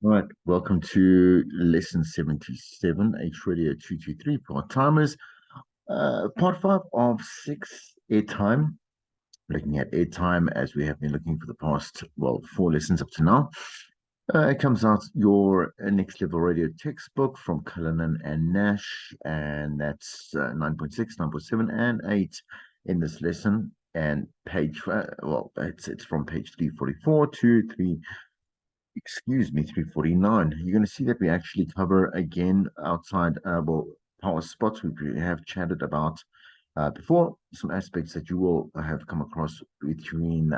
All right, welcome to lesson 77, H Radio 223 part-timers. Part five of six airtime, looking at airtime as we have been looking for the past, well, four lessons up to now. It comes out your next level radio textbook from Cullinan and Nash, and that's 9.6, 9.7, and 8 in this lesson. And page, well, it's from page 344 to 349. You're going to see that we actually cover again outside, well, power spots we have chatted about before, some aspects that you will have come across between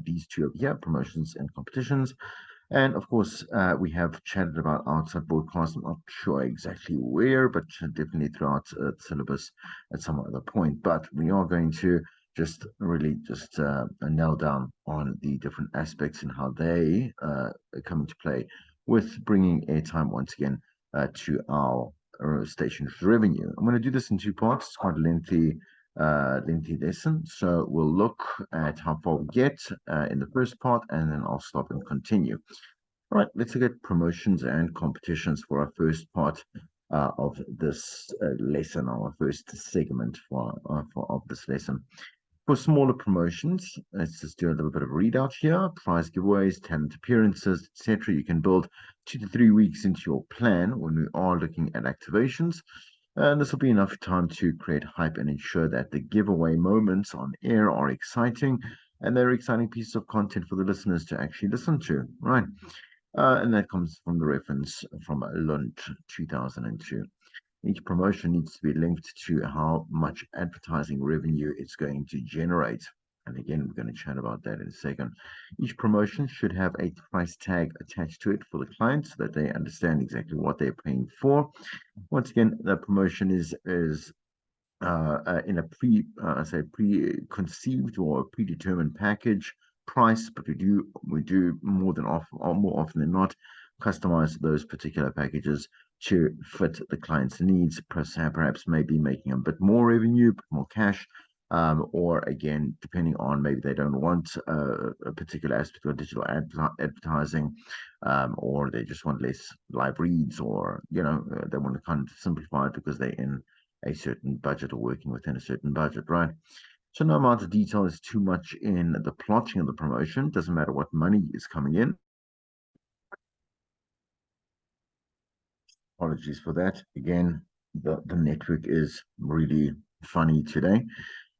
these two over here, promotions and competitions. And of course, we have chatted about outside broadcast. I'm not sure exactly where, but definitely throughout the syllabus at some other point. But we are going to just really just nail down on the different aspects and how they come into play with bringing airtime once again to our station's revenue. I'm going to do this in two parts. It's quite a lengthy lesson. So we'll look at how far we get in the first part, and then I'll stop and continue. All right, let's look at promotions and competitions for our first part of this lesson, our first segment of this lesson. For smaller promotions, let's just do a little bit of readout here. Prize giveaways, talent appearances, etc. You can build 2 to 3 weeks into your plan when we are looking at activations. And this will be enough time to create hype and ensure that the giveaway moments on air are exciting and they're exciting pieces of content for the listeners to actually listen to. Right. And that comes from the reference from Lund 2002. Each promotion needs to be linked to how much advertising revenue it's going to generate. And again, we're going to chat about that in a second. Each promotion should have a price tag attached to it for the client so that they understand exactly what they're paying for. Once again, the promotion is in a preconceived or predetermined package price, but we do more often than not customize those particular packages to fit the client's needs. Perhaps maybe making a bit more revenue, bit more cash, or again, depending on maybe they don't want a particular aspect of digital advertising, or they just want less live reads, or they want to kind of simplify it because they're in a certain budget or working within a certain budget, right? So no amount of detail is too much in the plotting of the promotion. Doesn't matter what money is coming in. Apologies for that. Again, the network is really funny today.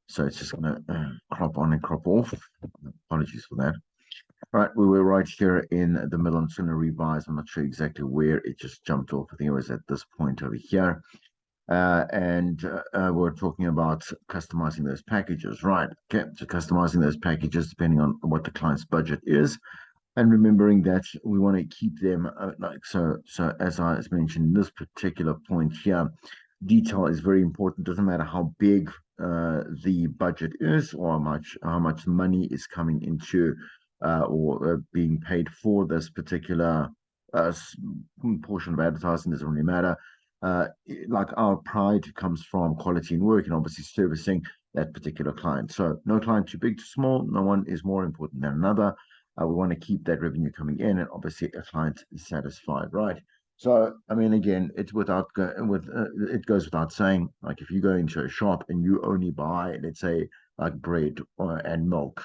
So it's just going to crop on and crop off. Apologies for that. All right, we were right here in the middle. I'm just going to revise. I'm not sure exactly where it just jumped off. I think it was at this point over here. And we're talking about customizing those packages, right? Okay, so customizing those packages depending on what the client's budget is, and remembering that we want to keep them like so. So as I mentioned, in this particular point here, detail is very important. Doesn't matter how big the budget is or how much money is coming into or being paid for this particular uh, portion of advertising. Doesn't really matter. Like our pride comes from quality in work and obviously servicing that particular client. So no client too big, too small. No one is more important than another. We want to keep that revenue coming in, and obviously a client is satisfied, right? So, I mean, again, it goes without saying. Like, if you go into a shop and you only buy, let's say, like bread and milk,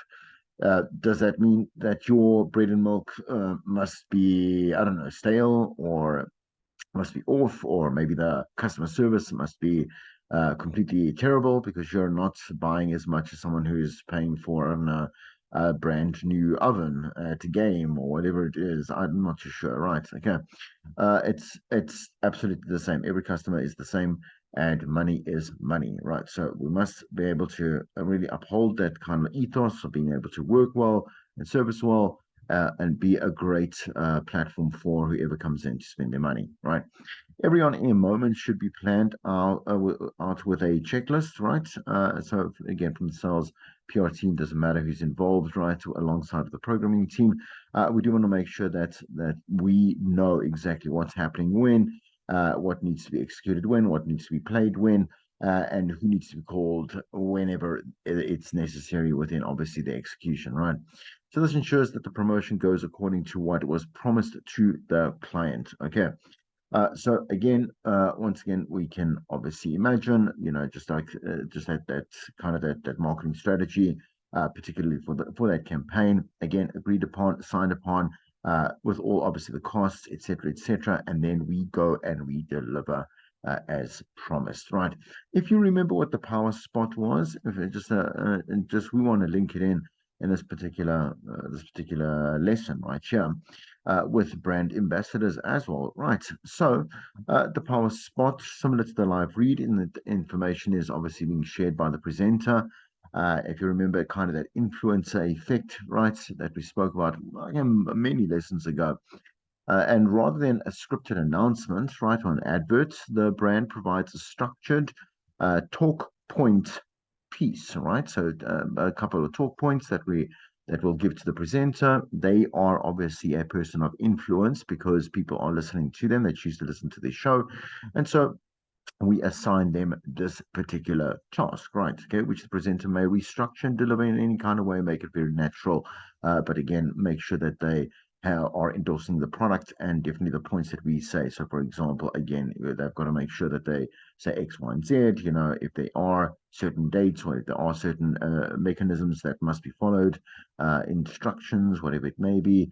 does that mean that your bread and milk must be, I don't know, stale or must be off, or maybe the customer service must be completely terrible because you're not buying as much as someone who's paying for a brand new oven at a game or whatever it is. I'm not too sure. Right? Okay. It's absolutely the same. Every customer is the same, and money is money, right? So we must be able to really uphold that kind of ethos of being able to work well and service well, and be a great platform for whoever comes in to spend their money, right? Every on-air moment should be planned out with a checklist, right? So again, from the sales PR team, doesn't matter who's involved, right? Alongside the programming team, we do want to make sure that we know exactly what's happening when, what needs to be executed when, what needs to be played when, and who needs to be called whenever it's necessary within obviously the execution, right? So this ensures that the promotion goes according to what was promised to the client. Okay. So again, once again, we can obviously imagine, just like just that kind of that marketing strategy, particularly for that campaign. Again, agreed upon, signed upon, with all obviously the costs, etc., and then we go and we deliver as promised, right? If you remember what the power spot was, if it just we want to link it in this particular lesson right here, with brand ambassadors as well, right? So the power spot, similar to the live read, in the information is obviously being shared by the presenter. If you remember, kind of that influencer effect, right, that we spoke about again many lessons ago. And rather than a scripted announcement, right, on adverts, the brand provides a structured talk point piece, right? So a couple of talk points that we'll give to the presenter. They are obviously a person of influence because people are listening to them. They choose to listen to the show, and so we assign them this particular task, right? Okay, which the presenter may restructure and deliver in any kind of way, make it very natural, but again, make sure that they are endorsing the product and definitely the points that we say. So, for example, again, they've got to make sure that they say X, Y, and Z. If there are certain dates or if there are certain mechanisms that must be followed, instructions, whatever it may be,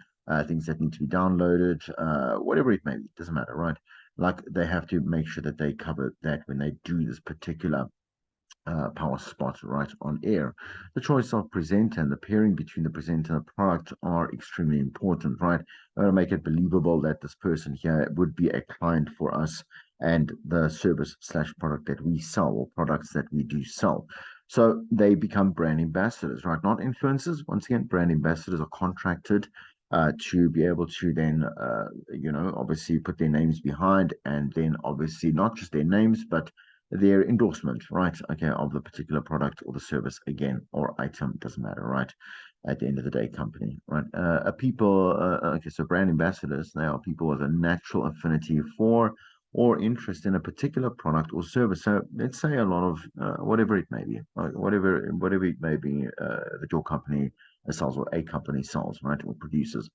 things that need to be downloaded, whatever it may be, doesn't matter, right? Like they have to make sure that they cover that when they do this particular power spot right on air. The choice of presenter and the pairing between the presenter and the product are extremely important, right? Make it believable that this person here would be a client for us and the service slash product that we sell or products that we do sell. So they become brand ambassadors, right? Not influencers. Once again, brand ambassadors are contracted to be able to then, obviously put their names behind, and then obviously not just their names, but their endorsement, right? Okay, of the particular product or the service again, or item, doesn't matter, right? At the end of the day, company, right? Okay, so brand ambassadors, they are people with a natural affinity for or interest in a particular product or service. So let's say a lot of whatever it may be, whatever it may be that your company sells or a company sells, right, or produces.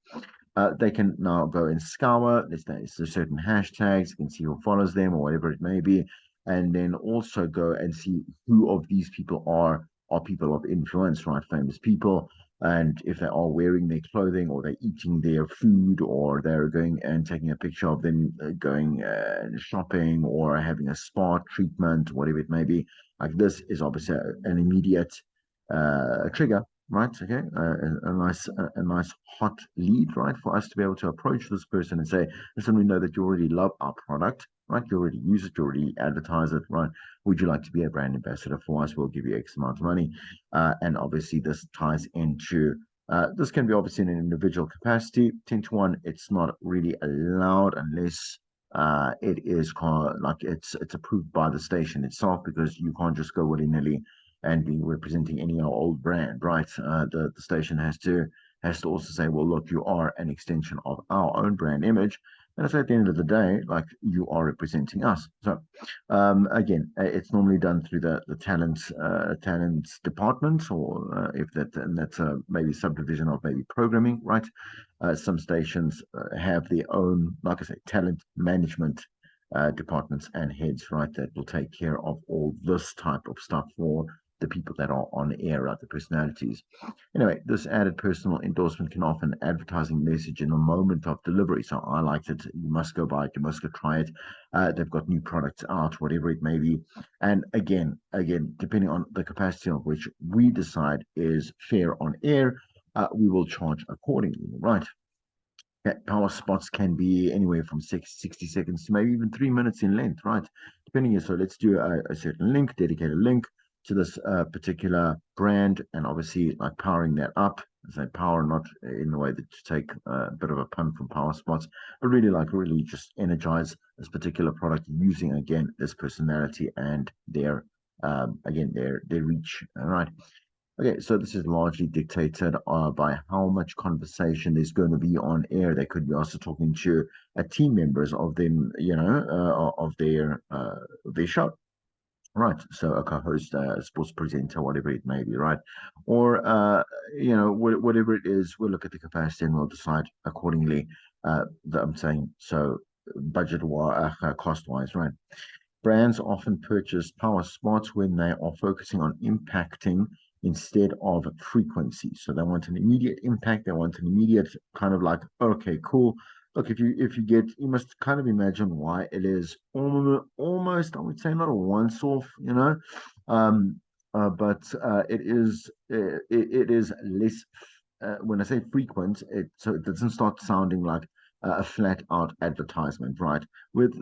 They can now go and scour. There's certain hashtags. You can see who follows them or whatever it may be, and then also go and see who of these people are people of influence, right? Famous people, and if they are wearing their clothing or they're eating their food or they're going and taking a picture of them going shopping or having a spa treatment, whatever it may be. Like this is obviously an immediate trigger, right? Okay, a nice hot lead, right, for us to be able to approach this person and say, listen, we know that you already love our product, right? You already use it, you already advertise it, right? Would you like to be a brand ambassador for us? We'll give you X amount of money. And obviously, this ties into this can be obviously in an individual capacity. 10 to 1, it's not really allowed unless it is like it's approved by the station itself, because you can't just go willy-nilly and be representing any old brand, right? The station has to also say, well, look, you are an extension of our own brand image, and so at the end of the day, like you are representing us. So again, it's normally done through the talents department, or if that and that's a maybe subdivision of maybe programming, right? Some stations have their own, like I say, talent management departments and heads, right, that will take care of all this type of stuff for the people that are on air, right, the personalities. Anyway, this added personal endorsement can often advertising message in the moment of delivery. So I liked it. You must go buy it. You must go try it. They've got new products out, whatever it may be. And again, depending on the capacity of which we decide is fair on air, we will charge accordingly, right? Power spots can be anywhere from 60 seconds to maybe even 3 minutes in length, right? Depending on, so let's do a certain link, dedicated link to this particular brand, and obviously like powering that up. I say power, not in the way that you take a bit of a pun from power spots, but really just energize this particular product using again this personality and their again their reach. All right. Okay, so this is largely dictated by how much conversation there's going to be on air. They could be also talking to team members of them, of their show, Right. So a co-host, a sports presenter, whatever it may be, right? Or whatever it is, we'll look at the capacity and we'll decide accordingly. I'm saying so budget wise, cost wise, right? Brands often purchase power spots when they are focusing on impacting instead of frequency. So they want an immediate impact. They want an immediate kind of like, okay, cool. Look, if you get, you must kind of imagine why it is almost, I would say, not a once off, but it is less. When I say frequent, so it doesn't start sounding like a flat out advertisement, right? With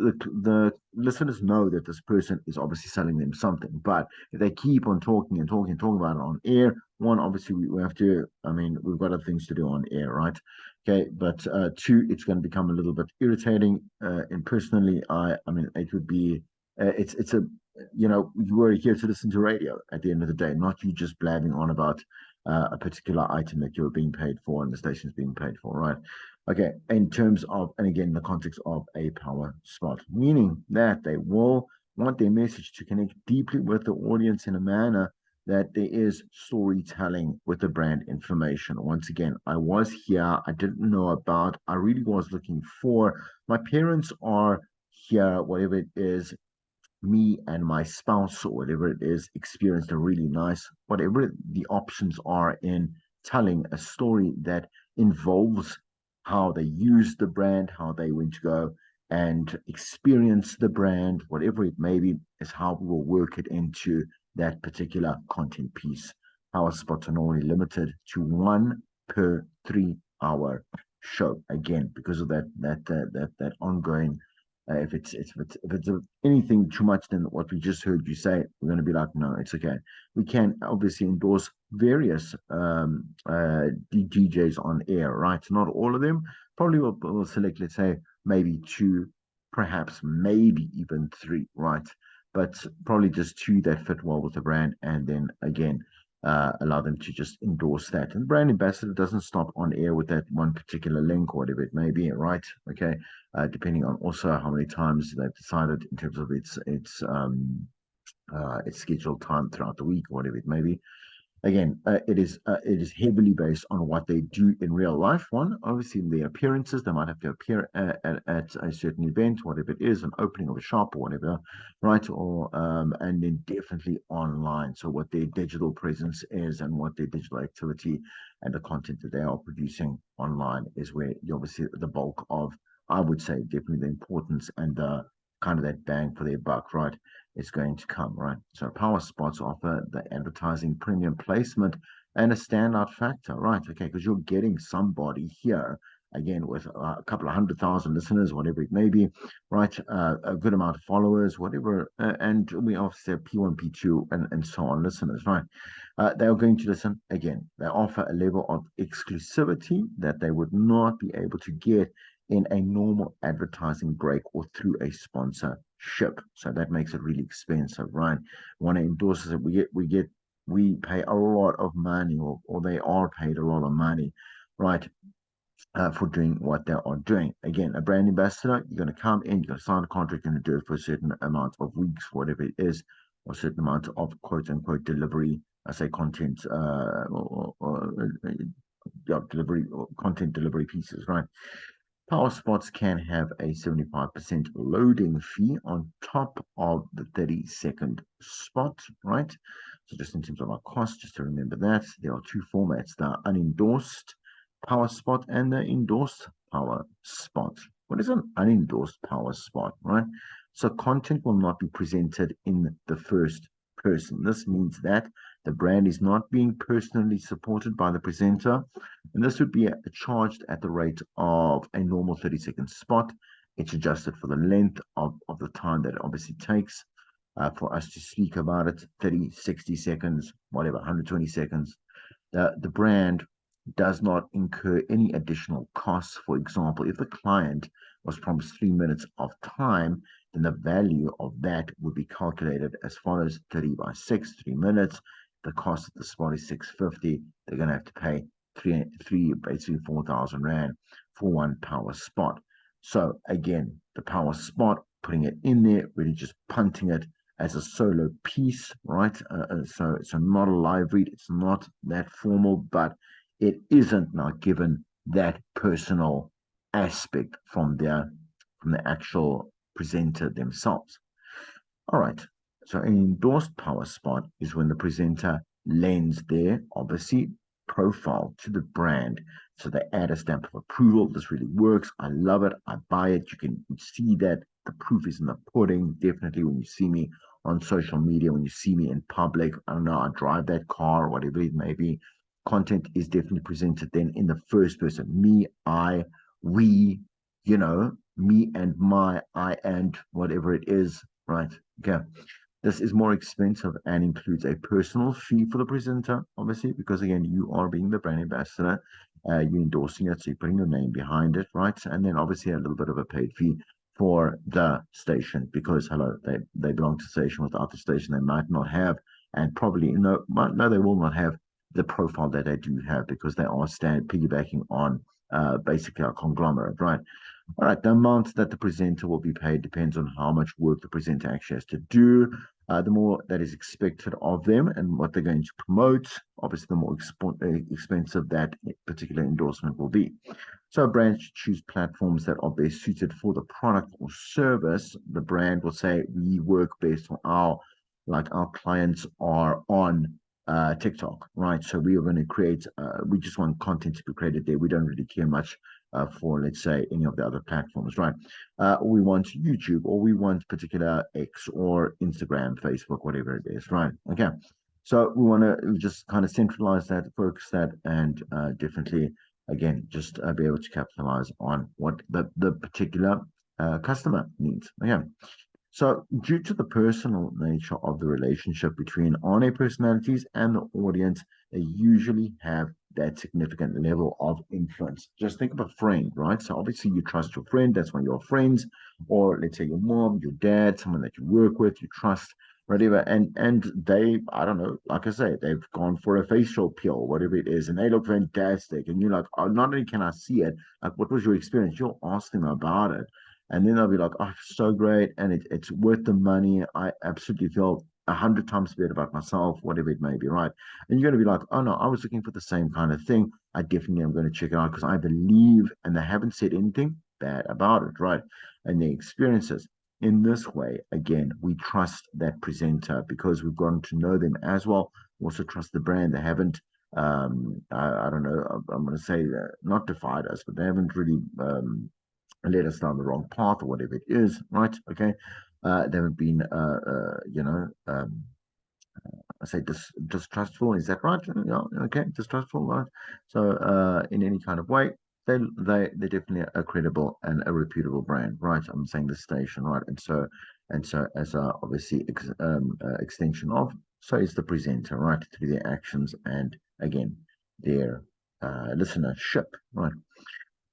the listeners know that this person is obviously selling them something, but if they keep on talking and talking and talking about it on air, one, obviously we have to, I mean, we've got other things to do on air, right? Okay, but two, it's going to become a little bit irritating. And personally, I mean, it would be, it's a, you were here to listen to radio at the end of the day, not you just blabbing on about a particular item that you're being paid for and the station's being paid for, right? Okay, in terms of, and again, the context of a power spot, meaning that they will want their message to connect deeply with the audience in a manner that there is storytelling with the brand information. Once again, I was here, I didn't know about, I really was looking for, my parents are here, whatever it is, me and my spouse or whatever it is experienced a really nice, whatever the options are in telling a story that involves how they use the brand, how they went to go and experience the brand, whatever it may be, is how we will work it into that particular content piece. Power spots are normally limited to one per 3 hour show. Again, because of that ongoing if it's anything too much than what we just heard you say, we're going to be like, no, it's okay. We can obviously endorse various DJs on air, right? Not all of them. Probably we'll select, let's say, maybe two, perhaps maybe even three, right? But probably just two that fit well with the brand, and then again, allow them to just endorse that. And the brand ambassador doesn't stop on air with that one particular link or whatever it may be, right? Okay, depending on also how many times they've decided in terms of its scheduled time throughout the week, or whatever it may be. Again, it is heavily based on what they do in real life. One, obviously, in their appearances, they might have to appear at a certain event, whatever it is, an opening of a shop or whatever, right? Or and then definitely online. So what their digital presence is and what their digital activity and the content that they are producing online is where you obviously the bulk of, I would say, definitely the importance and the kind of that bang for their buck, right? Is going to come, right? So power spots offer the advertising premium placement and a standout factor, right? Okay, because you're getting somebody here again with a couple of 100,000 listeners, whatever it may be, right? A good amount of followers, whatever, and we obviously have P1, P2, and so on listeners, right? They are going to listen again. They offer a level of exclusivity that they would not be able to get in a normal advertising break or through a sponsorship. So that makes it really expensive, right? When it endorses it, we pay a lot of money, or they are paid a lot of money, right? For doing what they are doing. Again, a brand ambassador, you're going to come in, you're going to sign a contract, you're going to do it for a certain amount of weeks, whatever it is, or a certain amount of quote unquote delivery, I say content, yeah, delivery or content delivery pieces, right? Power spots can have a 75% loading fee on top of the 30-second spot, right? So just in terms of our cost, just to remember that, there are two formats, the unendorsed power spot and the endorsed power spot. What is an unendorsed power spot, right? So content will not be presented in the first person. This means that the brand is not being personally supported by the presenter, and this would be charged at the rate of a normal 30-second spot. It's adjusted for the length of the time that it obviously takes for us to speak about it 30, 60 seconds, whatever, 120 seconds. The brand does not incur any additional costs. For example, if the client was promised 3 minutes of time, then the value of that would be calculated as follows: 30 by 6, 3 minutes. The cost of the spot is 650. They're going to have to pay basically 4,000 Rand for one power spot. So again, the power spot, putting it in there, really just punting it as a solo piece, right? So not a live read. It's not that formal, but it isn't now given that personal aspect from the actual presenter themselves. All right. So an endorsed power spot is when the presenter lends their obviously profile to the brand. So they add a stamp of approval. This really works. I love it. I buy it. You can see that the proof is in the pudding. Definitely when you see me on social media, when you see me in public, I don't know, I drive that car, whatever it may be. Content is definitely presented then in the first person. Me, I, we, me and my, I and whatever it is, right? Okay. This is more expensive and includes a personal fee for the presenter, obviously, because again, you are being the brand ambassador, you're endorsing it, so you're putting your name behind it, right? And then obviously a little bit of a paid fee for the station because hello, they belong to the station. Without the station, they might not have, and probably no, they will not have the profile that they do have because they are piggybacking on basically a conglomerate, right? All right, the amount that the presenter will be paid depends on how much work the presenter actually has to do. The more that is expected of them and what they're going to promote, obviously, the more expensive that particular endorsement will be. So, brands choose platforms that are best suited for the product or service. The brand will say, we work based on our clients are on TikTok, right? So, we are going to create, we just want content to be created there. We don't really care much for, let's say, any of the other platforms, right? We want YouTube or we want particular X or Instagram, Facebook, whatever it is, right? Okay. So we want to just kind of centralize that, focus that, and definitely, again, just be able to capitalize on what the particular customer needs. Okay. So, due to the personal nature of the relationship between RNA personalities and the audience, they usually have that significant level of influence. Just think of a friend, right? So, obviously, you trust your friend, that's one of your friends, or let's say your mom, your dad, someone that you work with, you trust, whatever. And they, I don't know, like I say, they've gone for a facial peel, whatever it is, and they look fantastic. And you're like, oh, not only can I see it, like, what was your experience? You'll ask them about it and then they'll be like, "Oh, so great, and it's worth the money. I absolutely feel 100 times better about myself, whatever it may be, right?" And you're going to be like, "Oh no, I was looking for the same kind of thing. I definitely am going to check it out because I believe," and they haven't said anything bad about it, right? And their experiences. In this way, again, we trust that presenter because we've gotten to know them as well. We also trust the brand. They haven't I don't know, I'm going to say not defied us, but they haven't really led us down the wrong path or whatever it is, right? Okay. They have been, I say distrustful. Is that right? Yeah. Okay. Distrustful, right? So, in any kind of way, they definitely are credible and a reputable brand, right? I'm saying the station, right? And so as a obviously extension of, so is the presenter, right? Through their actions and again their listenership, right?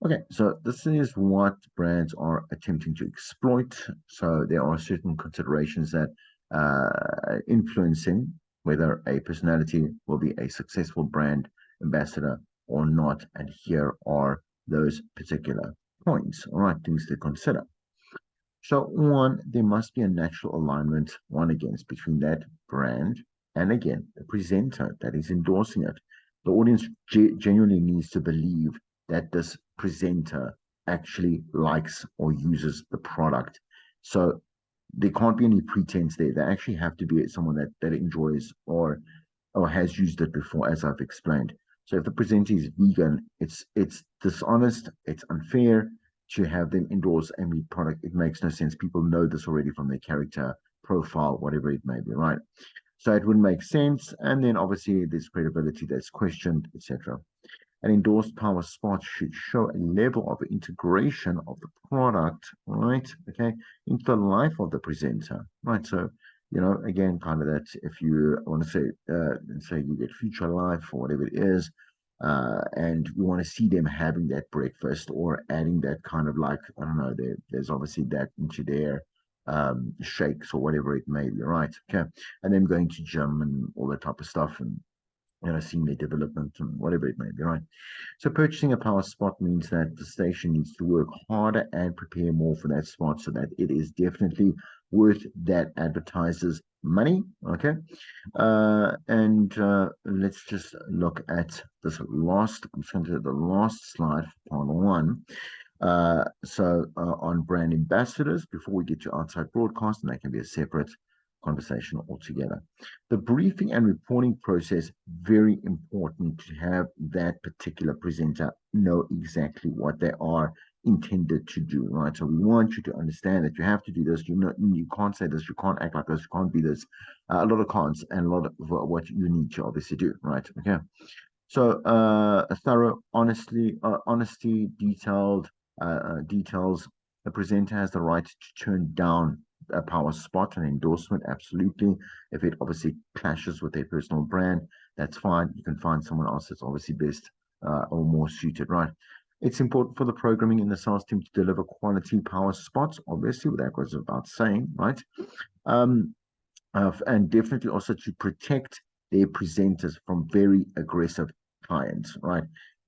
Okay, so this is what brands are attempting to exploit. So there are certain considerations that influencing whether a personality will be a successful brand ambassador or not. And here are those particular points. All right, things to consider. So one, there must be a natural alignment, one against between that brand and again the presenter that is endorsing it. The audience genuinely needs to believe that this presenter actually likes or uses the product. So there can't be any pretense there. They actually have to be someone that enjoys or has used it before, as I've explained. So if the presenter is vegan, it's dishonest, it's unfair to have them endorse a meat product. It makes no sense. People know this already from their character profile, whatever it may be, right? So it wouldn't make sense. And then obviously there's credibility that's questioned, etc. An endorsed power spot should show a level of integration of the product, right? Okay, into the life of the presenter, right? So, again, kind of that if you want to say you get future life or whatever it is, and you want to see them having that breakfast or adding that kind of like, I don't know, there's obviously that into their shakes or whatever it may be, right? Okay, and then going to gym and all that type of stuff and seeing their development and whatever it may be, right? So purchasing a power spot means that the station needs to work harder and prepare more for that spot so that it is definitely worth that advertiser's money. Okay. And let's just look at this last, I'm just going to do the last slide for part one. On brand ambassadors, before we get to outside broadcast, and that can be a separate conversation altogether. The briefing and reporting process, very important to have that particular presenter know exactly what they are intended to do, right? So we want you to understand that you have to do this. You can't say this, you can't act like this, you can't be this. A lot of cons and a lot of what you need to obviously do, right? Okay. So thorough, honesty, details. The presenter has the right to turn down a power spot, an endorsement, absolutely. If it obviously clashes with their personal brand, that's fine. You can find someone else that's obviously best or more suited, right? It's important for the programming and the sales team to deliver quality power spots. Obviously, that goes without saying, right? Um, and definitely also to protect their presenters from very aggressive clients, right?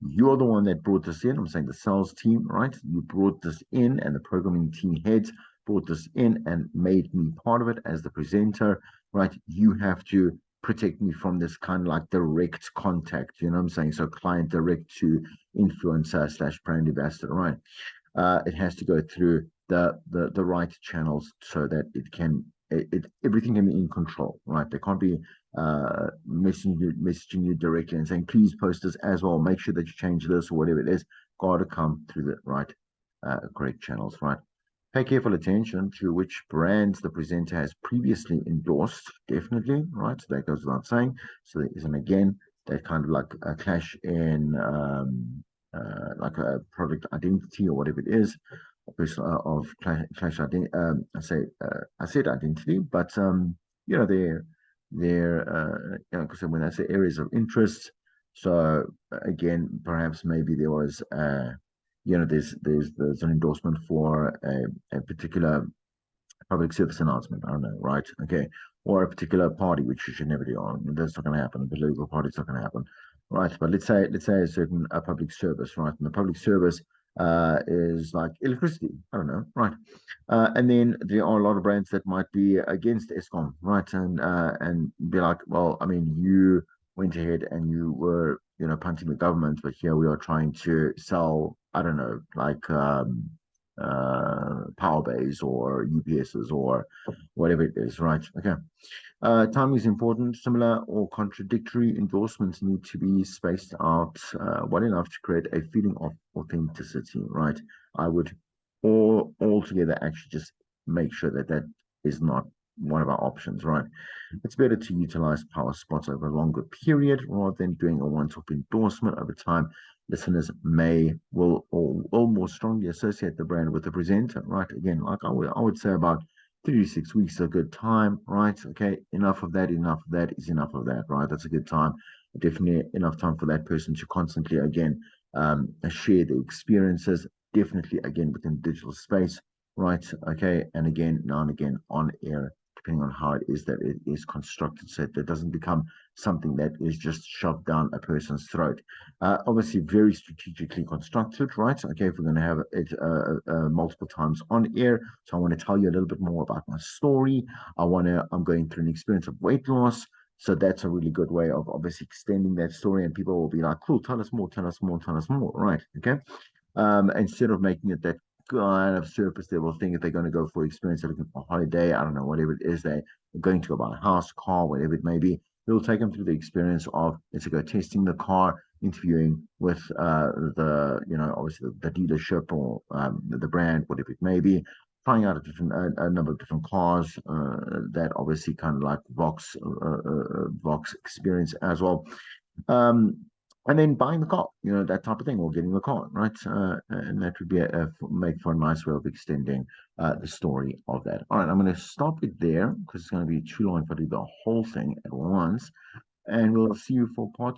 You're the one that brought this in. I'm saying the sales team, right? You brought this in, and the programming team heads brought this in and made me part of it as the presenter, right? You have to protect me from this kind of like direct contact, you know what I'm saying? So client direct to influencer slash brand ambassador, right? It has to go through the right channels so that everything can be in control, right? They can't be messaging you directly and saying, please post this as well. Make sure that you change this or whatever it is. Got to come through the right, correct channels, right? Pay careful attention to which brands the presenter has previously endorsed, definitely, right? So that goes without saying. So there isn't, again, that kind of like a clash in like a product identity or whatever it is, of clash identity. I said identity, but they're because when I say areas of interest, so again, perhaps maybe there was there's an endorsement for a particular public service announcement. I don't know, right? Okay. Or a particular party, which you should never do on. That's not going to happen. A political party's not going to happen, right? But let's say a certain public service, right? And the public service is like electricity. I don't know, right? And then there are a lot of brands that might be against ESCOM, right? And be like, well, I mean, you went ahead and you were, punting the government, but here we are trying to sell, I don't know, like power bays or UPSs or whatever it is, right? Okay. Timing is important. Similar or contradictory endorsements need to be spaced out well enough to create a feeling of authenticity, right? I would altogether actually just make sure that that is not one of our options, right? It's better to utilize power spots over a longer period rather than doing a once-off endorsement over time. Listeners will more strongly associate the brand with the presenter, right? Again, like I would say about 3 to 6 weeks is a good time, right? Okay, enough of that is enough of that, right? That's a good time. Definitely enough time for that person to constantly, again, share their experiences, definitely, again, within digital space, right? Okay, and again, now and again on air, depending on how it is that it is constructed, so that it doesn't become something that is just shoved down a person's throat. Obviously, very strategically constructed, right? Okay, if we're going to have it multiple times on air, so I want to tell you a little bit more about my story. I'm going through an experience of weight loss. So that's a really good way of obviously extending that story, and people will be like, cool, tell us more, tell us more, tell us more, right? Okay. Instead of making it that kind of surface level thing, if they're going to go for experience, they're looking for a holiday, I don't know, whatever it is, they're going to go buy a house, car, whatever it may be. We'll take them through the experience of, let's go testing the car, interviewing with obviously the dealership or the brand, whatever it may be, trying out a number of different cars that obviously kind of like Vox experience as well. Um, and then buying the car, that type of thing, or getting the car, right? And that would be make for a nice way of extending the story of that. All right, I'm going to stop it there because it's going to be too long if I do the whole thing at once. And we'll see you for part